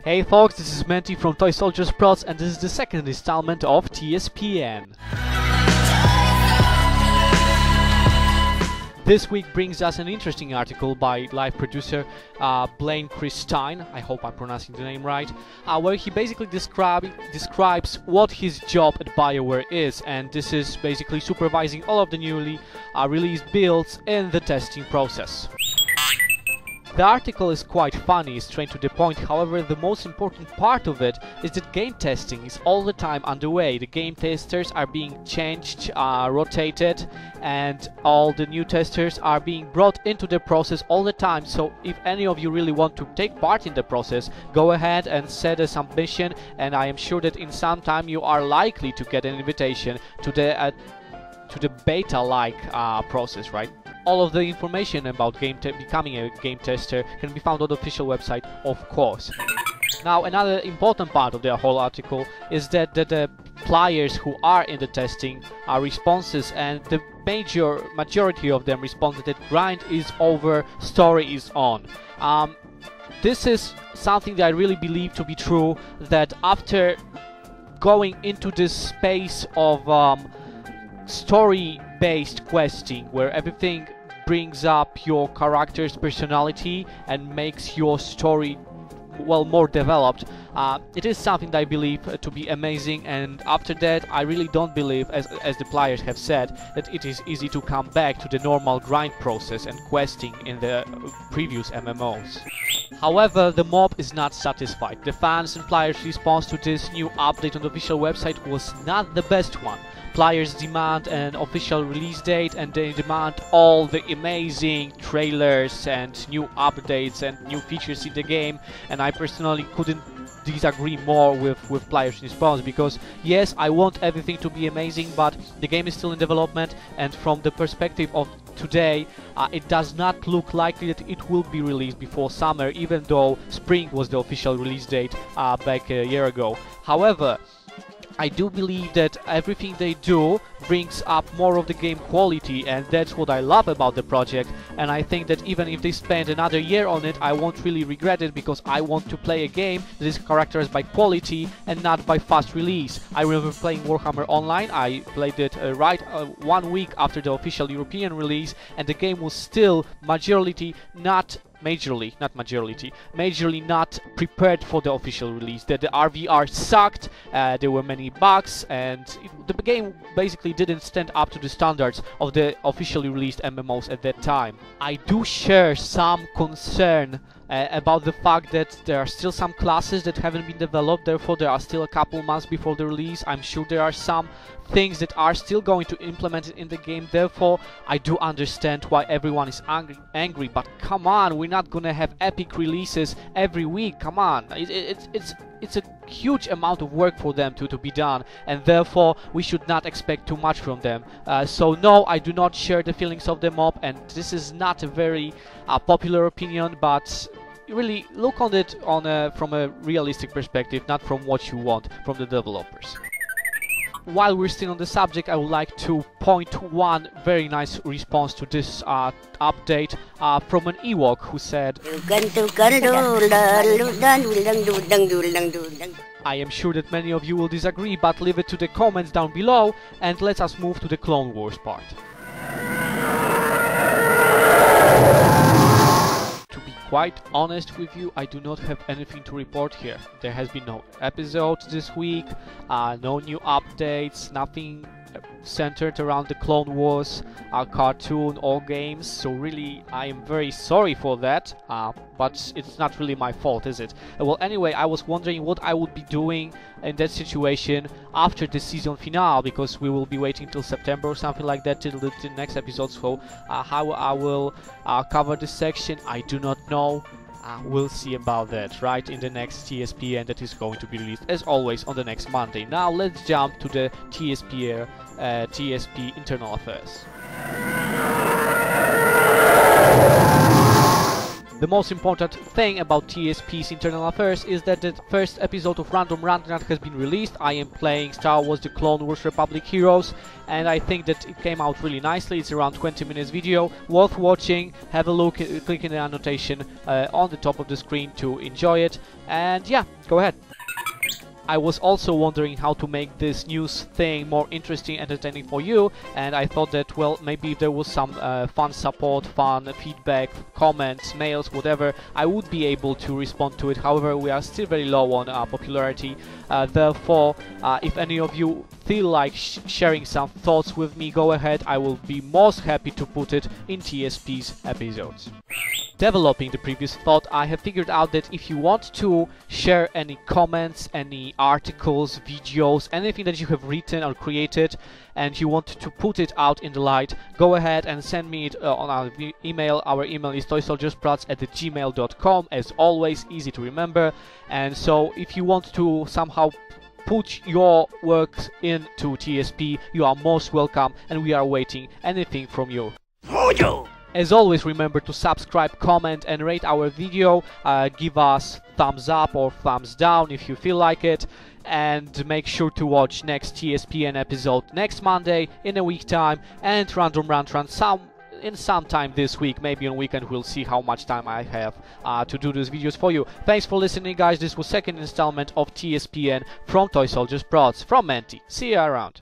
Hey folks, this is Menti from Toy Soldiers Prods, and this is the second installment of TSPN. This week brings us an interesting article by live producer Blaine Chris Stein, I hope I'm pronouncing the name right, where he basically describes what his job at BioWare is, and this is basically supervising all of the newly released builds in the testing process. The article is quite funny, straight to the point. However, the most important part of it is that game testing is all the time underway. The game testers are being changed, rotated, and all the new testers are being brought into the process all the time. So if any of you really want to take part in the process, go ahead and set a submission, and I am sure that in some time you are likely to get an invitation to the beta-like process, right? All of the information about becoming a game tester can be found on the official website, of course. Now, another important part of the whole article is that the players who are in the testing are responses, and the majority of them responded that grind is over, story is on. This is something that I really believe to be true, that after going into this space of story-based questing, where everything brings up your character's personality and makes your story, well, more developed, it is something that I believe to be amazing, and after that I really don't believe, as the players have said, that it is easy to come back to the normal grind process and questing in the previous MMOs. However, the mob is not satisfied. The fans and players' response to this new update on the official website was not the best one. Players demand an official release date, and they demand all the amazing trailers and new updates and new features in the game, and I personally couldn't disagree more with players' response, because yes, I want everything to be amazing, but the game is still in development, and from the perspective of today, it does not look likely that it will be released before summer, even though spring was the official release date back a year ago. However, I do believe that everything they do brings up more of the game quality, and that's what I love about the project, and I think that even if they spend another year on it, I won't really regret it, because I want to play a game that is characterized by quality and not by fast release. I remember playing Warhammer Online. I played it 1 week after the official European release, and the game was still majorly not prepared for the official release. The RVR sucked, there were many bugs, and the game basically didn't stand up to the standards of the officially released MMOs at that time. I do share some concern about the fact that there are still some classes that haven't been developed, therefore there are still a couple months before the release. I'm sure there are some things that are still going to implement it in the game, therefore I do understand why everyone is angry, but come on, we're not gonna have epic releases every week, come on. It's a huge amount of work for them to be done, and therefore we should not expect too much from them. So no, I do not share the feelings of the mob, and this is not a very popular opinion, but really look on it from a realistic perspective, not from what you want from the developers. While we're still on the subject, I would like to point one very nice response to this update from an Ewok who said, I am sure that many of you will disagree, but leave it to the comments down below, and let us move to the Clone Wars part. Quite honest with you, I do not have anything to report here. There has been no episodes this week, no new updates, nothing centered around the Clone Wars cartoon or games, so really I am very sorry for that, but it's not really my fault, is it? Well, anyway, I was wondering what I would be doing in that situation after the season finale, because we will be waiting till September or something like that till the next episode, so how I will cover this section, I do not know. We'll see about that, right, in the next TSPN that is going to be released, as always, on the next Monday. Now let's jump to the TSP Internal Affairs. The most important thing about TSP's internal affairs is that the first episode of Random Rant has been released. I am playing Star Wars The Clone Wars Republic Heroes, and I think that it came out really nicely. It's around 20 minutes video, worth watching. Have a look, click in the annotation on the top of the screen to enjoy it, and yeah, go ahead. I was also wondering how to make this news thing more interesting, entertaining for you, and I thought that, well, maybe if there was some fun support, fun feedback, comments, mails, whatever, I would be able to respond to it. However, we are still very low on popularity, therefore, if any of you feel like sharing some thoughts with me, go ahead. I will be most happy to put it in TSP's episodes. Developing the previous thought, I have figured out that if you want to share any comments, any articles, videos, anything that you have written or created, and you want to put it out in the light, go ahead and send me it on our email. Our email is toysoldiersprots@gmail.com, as always, easy to remember. And so if you want to somehow put your works into TSP, you are most welcome, and we are waiting anything from you. As always, remember to subscribe, comment and rate our video. Give us thumbs up or thumbs down if you feel like it, and make sure to watch next TSPN episode next Monday in a week time, and Random Rant sometime this week, maybe on weekend. We'll see how much time I have to do these videos for you. Thanks for listening, guys. This was second installment of TSPN from Toy Soldiers Prods from Menti. See you around.